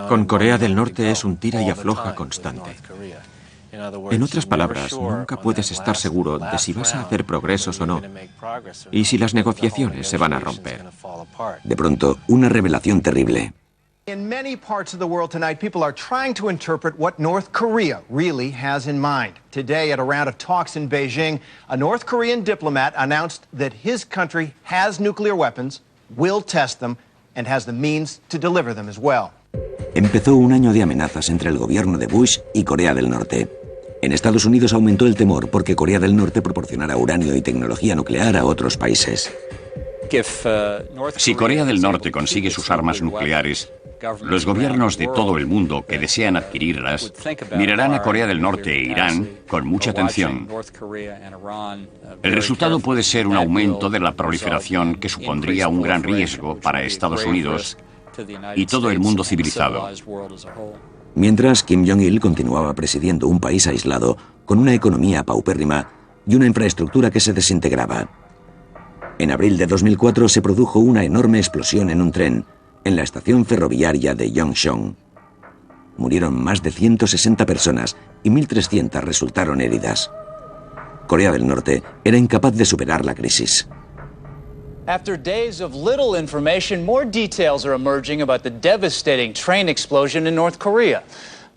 Con Corea del Norte es un tira y afloja constante. En otras palabras, nunca puedes estar seguro de si vas a hacer progresos o no, y si las negociaciones se van a romper. De pronto, una revelación terrible. In many parts of the world tonight, people are trying to interpret what North Korea really has in mind. Today, at a round of talks in Beijing, a North Korean diplomat announced that his country has nuclear weapons, will test them, and has the means to deliver them as well. Empezó un año de amenazas entre el gobierno de Bush y Corea del Norte. En Estados Unidos aumentó el temor porque Corea del Norte proporcionara uranio y tecnología nuclear a otros países. Si Corea del Norte consigue sus armas nucleares, los gobiernos de todo el mundo que desean adquirirlas mirarán a Corea del Norte e Irán con mucha atención. El resultado puede ser un aumento de la proliferación que supondría un gran riesgo para Estados Unidos y todo el mundo civilizado. Mientras, Kim Jong-il continuaba presidiendo un país aislado, con una economía paupérrima y una infraestructura que se desintegraba. En abril de 2004 se produjo una enorme explosión en un tren, en la estación ferroviaria de Yongchong. Murieron más de 160 personas y 1.300 resultaron heridas. Corea del Norte era incapaz de superar la crisis. After days of little information, more details are emerging about the devastating train explosion in North Korea.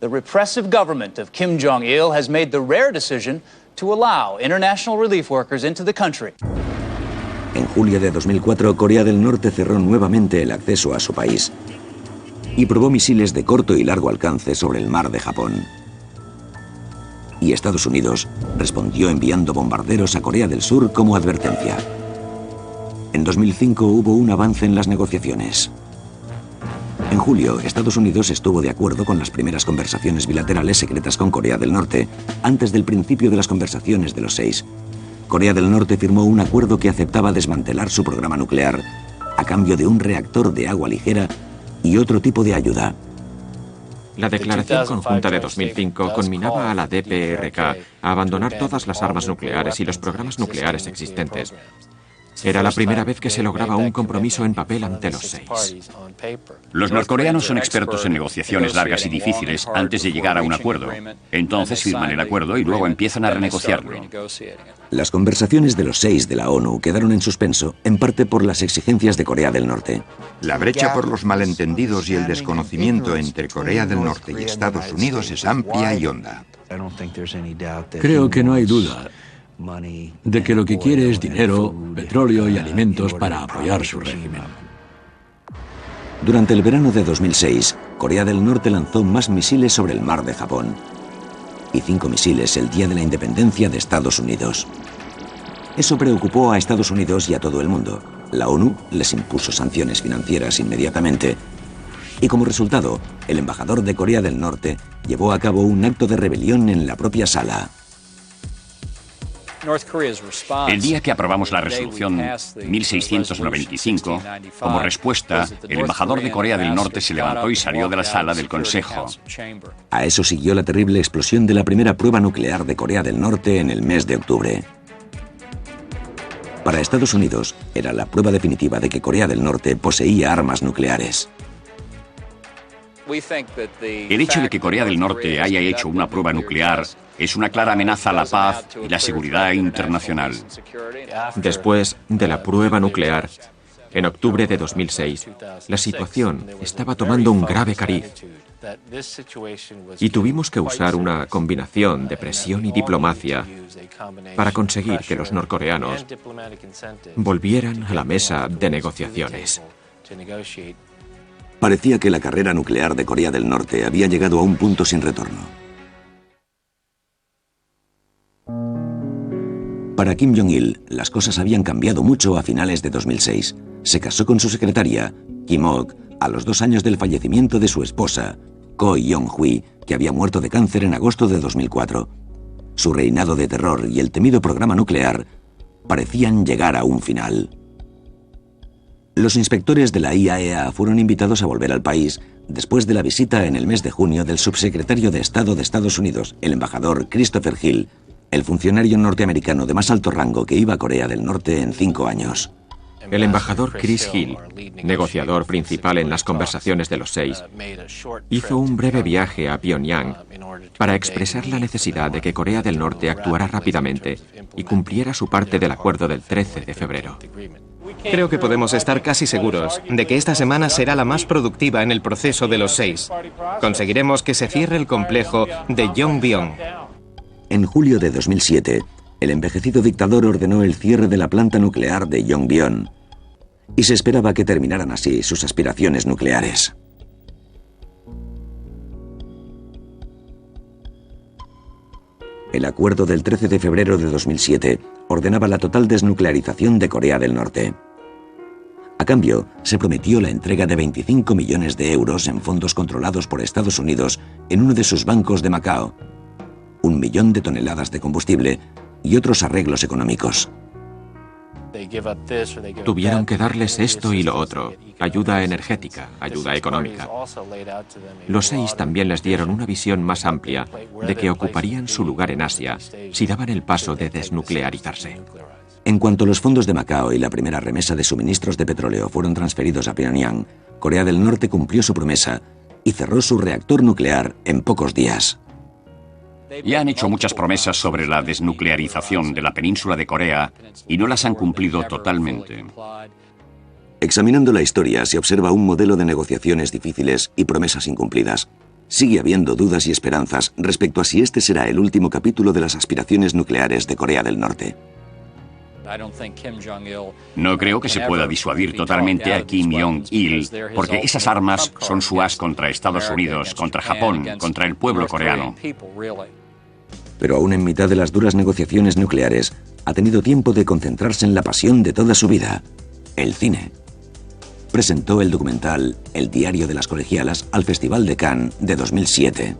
The repressive government of Kim Jong-il has made the rare decision to allow international relief workers into the country. En julio de 2004, Corea del Norte cerró nuevamente el acceso a su país y probó misiles de corto y largo alcance sobre el mar de Japón. Y Estados Unidos respondió enviando bombarderos a Corea del Sur como advertencia. En 2005 hubo un avance en las negociaciones. En julio, Estados Unidos estuvo de acuerdo con las primeras conversaciones bilaterales secretas con Corea del Norte, antes del principio de las conversaciones de los 6. Corea del Norte firmó un acuerdo que aceptaba desmantelar su programa nuclear a cambio de un reactor de agua ligera y otro tipo de ayuda. La declaración conjunta de 2005 conminaba a la DPRK a abandonar todas las armas nucleares y los programas nucleares existentes. Era la primera vez que se lograba un compromiso en papel ante los 6. Los norcoreanos son expertos en negociaciones largas y difíciles antes de llegar a un acuerdo. Entonces firman el acuerdo y luego empiezan a renegociarlo. Las conversaciones de los 6 de la ONU quedaron en suspenso, en parte por las exigencias de Corea del Norte. La brecha por los malentendidos y el desconocimiento entre Corea del Norte y Estados Unidos es amplia y honda. Creo que no hay duda de que lo que quiere es dinero, petróleo y alimentos para apoyar su régimen. Durante el verano de 2006, Corea del Norte lanzó más misiles sobre el mar de Japón y 5 misiles el día de la independencia de Estados Unidos. Eso preocupó a Estados Unidos y a todo el mundo. La ONU les impuso sanciones financieras inmediatamente y como resultado, el embajador de Corea del Norte llevó a cabo un acto de rebelión en la propia sala. El día que aprobamos la resolución 1695, como respuesta, el embajador de Corea del Norte se levantó y salió de la sala del Consejo. A eso siguió la terrible explosión de la primera prueba nuclear de Corea del Norte en el mes de octubre. Para Estados Unidos, era la prueba definitiva de que Corea del Norte poseía armas nucleares. El hecho de que Corea del Norte haya hecho una prueba nuclear es una clara amenaza a la paz y la seguridad internacional. Después de la prueba nuclear, en octubre de 2006, la situación estaba tomando un grave cariz Y tuvimos que usar una combinación de presión y diplomacia para conseguir que los norcoreanos volvieran a la mesa de negociaciones. Parecía que la carrera nuclear de Corea del Norte había llegado a un punto sin retorno. Para Kim Jong-il, las cosas habían cambiado mucho a finales de 2006. Se casó con su secretaria, Kim Ok, a los 2 años del fallecimiento de su esposa, Ko Young-hui, que había muerto de cáncer en agosto de 2004. Su reinado de terror y el temido programa nuclear parecían llegar a un final. Los inspectores de la IAEA fueron invitados a volver al país después de la visita en el mes de junio del subsecretario de Estado de Estados Unidos, el embajador Christopher Hill, el funcionario norteamericano de más alto rango que iba a Corea del Norte en 5 años. El embajador Chris Hill, negociador principal en las conversaciones de los 6, hizo un breve viaje a Pyongyang para expresar la necesidad de que Corea del Norte actuara rápidamente y cumpliera su parte del acuerdo del 13 de febrero. Creo que podemos estar casi seguros de que esta semana será la más productiva en el proceso de los 6. Conseguiremos que se cierre el complejo de Yongbyon. En julio de 2007, el envejecido dictador ordenó el cierre de la planta nuclear de Yongbyon y se esperaba que terminaran así sus aspiraciones nucleares. El acuerdo del 13 de febrero de 2007 ordenaba la total desnuclearización de Corea del Norte. A cambio, se prometió la entrega de 25 millones de euros en fondos controlados por Estados Unidos en uno de sus bancos de Macao, 1 millón de toneladas de combustible y otros arreglos económicos. Tuvieron que darles esto y lo otro, ayuda energética, ayuda económica. Los 6 también les dieron una visión más amplia de que ocuparían su lugar en Asia si daban el paso de desnuclearizarse. En cuanto los fondos de Macao y la primera remesa de suministros de petróleo fueron transferidos a Pyongyang, Corea del Norte cumplió su promesa y cerró su reactor nuclear en pocos días. Ya han hecho muchas promesas sobre la desnuclearización de la península de Corea y no las han cumplido totalmente. Examinando la historia, se observa un modelo de negociaciones difíciles y promesas incumplidas. Sigue habiendo dudas y esperanzas respecto a si este será el último capítulo de las aspiraciones nucleares de Corea del Norte. No creo que se pueda disuadir totalmente a Kim Jong-il, porque esas armas son su as contra Estados Unidos, contra Japón, contra el pueblo coreano. Pero aún en mitad de las duras negociaciones nucleares, ha tenido tiempo de concentrarse en la pasión de toda su vida, el cine. Presentó el documental El diario de las colegialas al Festival de Cannes de 2007.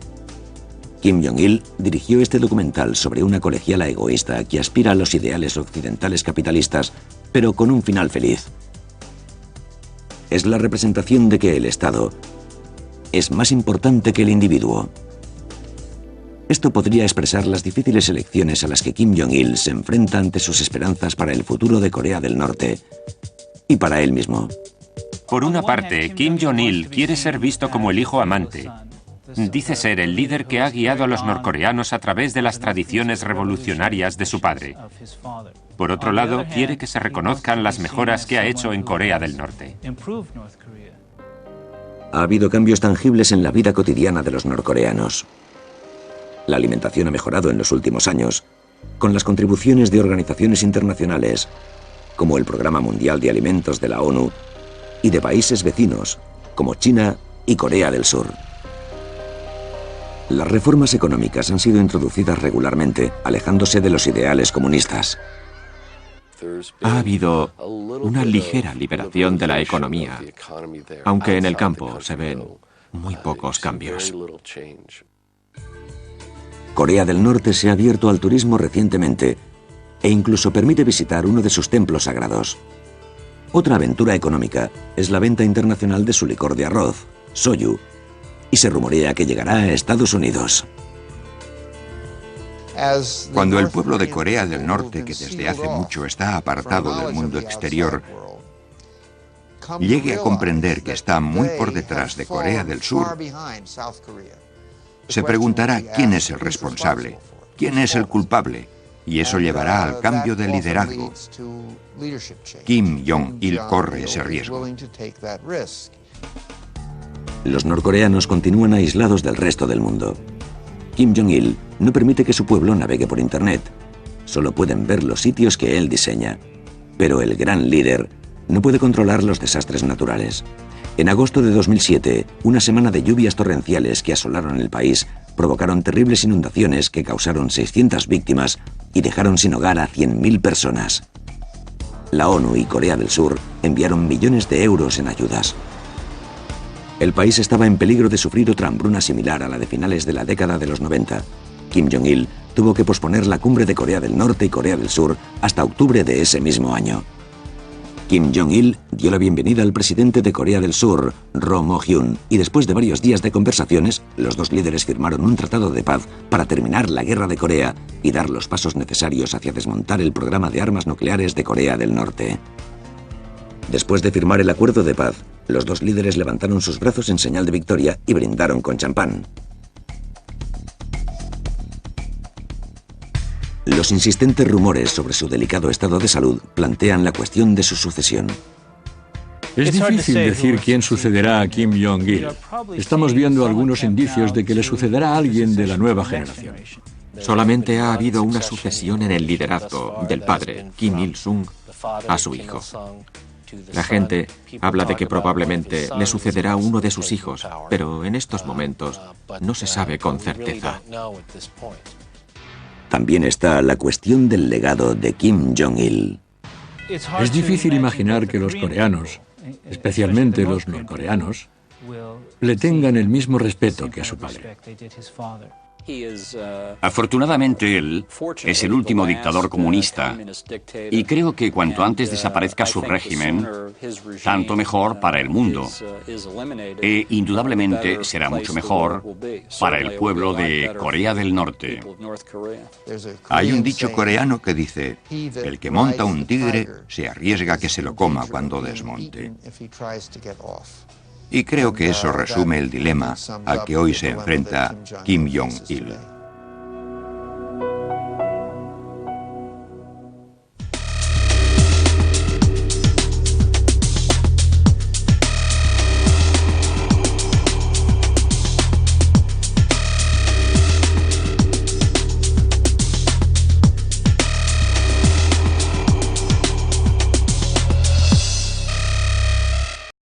Kim Jong-il dirigió este documental sobre una colegiala egoísta que aspira a los ideales occidentales capitalistas, pero con un final feliz. Es la representación de que el Estado es más importante que el individuo. Esto podría expresar las difíciles elecciones a las que Kim Jong-il se enfrenta ante sus esperanzas para el futuro de Corea del Norte y para él mismo. Por una parte, Kim Jong-il quiere ser visto como el hijo amante. Dice ser el líder que ha guiado a los norcoreanos a través de las tradiciones revolucionarias de su padre. Por otro lado, quiere que se reconozcan las mejoras que ha hecho en Corea del Norte. Ha habido cambios tangibles en la vida cotidiana de los norcoreanos. La alimentación ha mejorado en los últimos años, con las contribuciones de organizaciones internacionales, como el Programa Mundial de Alimentos de la ONU, y de países vecinos, como China y Corea del Sur. Las reformas económicas han sido introducidas regularmente, alejándose de los ideales comunistas. Ha habido una ligera liberación de la economía, aunque en el campo se ven muy pocos cambios. Corea del Norte se ha abierto al turismo recientemente e incluso permite visitar uno de sus templos sagrados. Otra aventura económica es la venta internacional de su licor de arroz, soju, y se rumorea que llegará a Estados Unidos. Cuando el pueblo de Corea del Norte, que desde hace mucho está apartado del mundo exterior, llegue a comprender que está muy por detrás de Corea del Sur, se preguntará quién es el responsable, quién es el culpable, y eso llevará al cambio de liderazgo. Kim Jong-il corre ese riesgo. Los norcoreanos continúan aislados del resto del mundo. Kim Jong-il no permite que su pueblo navegue por Internet. Solo pueden ver los sitios que él diseña. Pero el gran líder no puede controlar los desastres naturales. En agosto de 2007, una semana de lluvias torrenciales que asolaron el país provocaron terribles inundaciones que causaron 600 víctimas y dejaron sin hogar a 100.000 personas. La ONU y Corea del Sur enviaron millones de euros en ayudas. El país estaba en peligro de sufrir otra hambruna similar a la de finales de la década de los 90. Kim Jong-il tuvo que posponer la cumbre de Corea del Norte y Corea del Sur hasta octubre de ese mismo año. Kim Jong-il dio la bienvenida al presidente de Corea del Sur, Roh Moo-hyun, y después de varios días de conversaciones, los dos líderes firmaron un tratado de paz para terminar la guerra de Corea y dar los pasos necesarios hacia desmontar el programa de armas nucleares de Corea del Norte. Después de firmar el acuerdo de paz, los dos líderes levantaron sus brazos en señal de victoria y brindaron con champán. Los insistentes rumores sobre su delicado estado de salud plantean la cuestión de su sucesión. Es difícil decir quién sucederá a Kim Jong-il. Estamos viendo algunos indicios de que le sucederá a alguien de la nueva generación. Solamente ha habido una sucesión en el liderazgo del padre, Kim Il-sung, a su hijo. La gente habla de que probablemente le sucederá a uno de sus hijos, pero en estos momentos no se sabe con certeza. También está la cuestión del legado de Kim Jong-il. Es difícil imaginar que los coreanos, especialmente los norcoreanos, le tengan el mismo respeto que a su padre. Afortunadamente él es el último dictador comunista y creo que cuanto antes desaparezca su régimen, tanto mejor para el mundo. E indudablemente será mucho mejor para el pueblo de Corea del Norte. Hay un dicho coreano que dice: el que monta un tigre se arriesga a que se lo coma cuando desmonte. Y creo que eso resume el dilema al que hoy se enfrenta Kim Jong-il.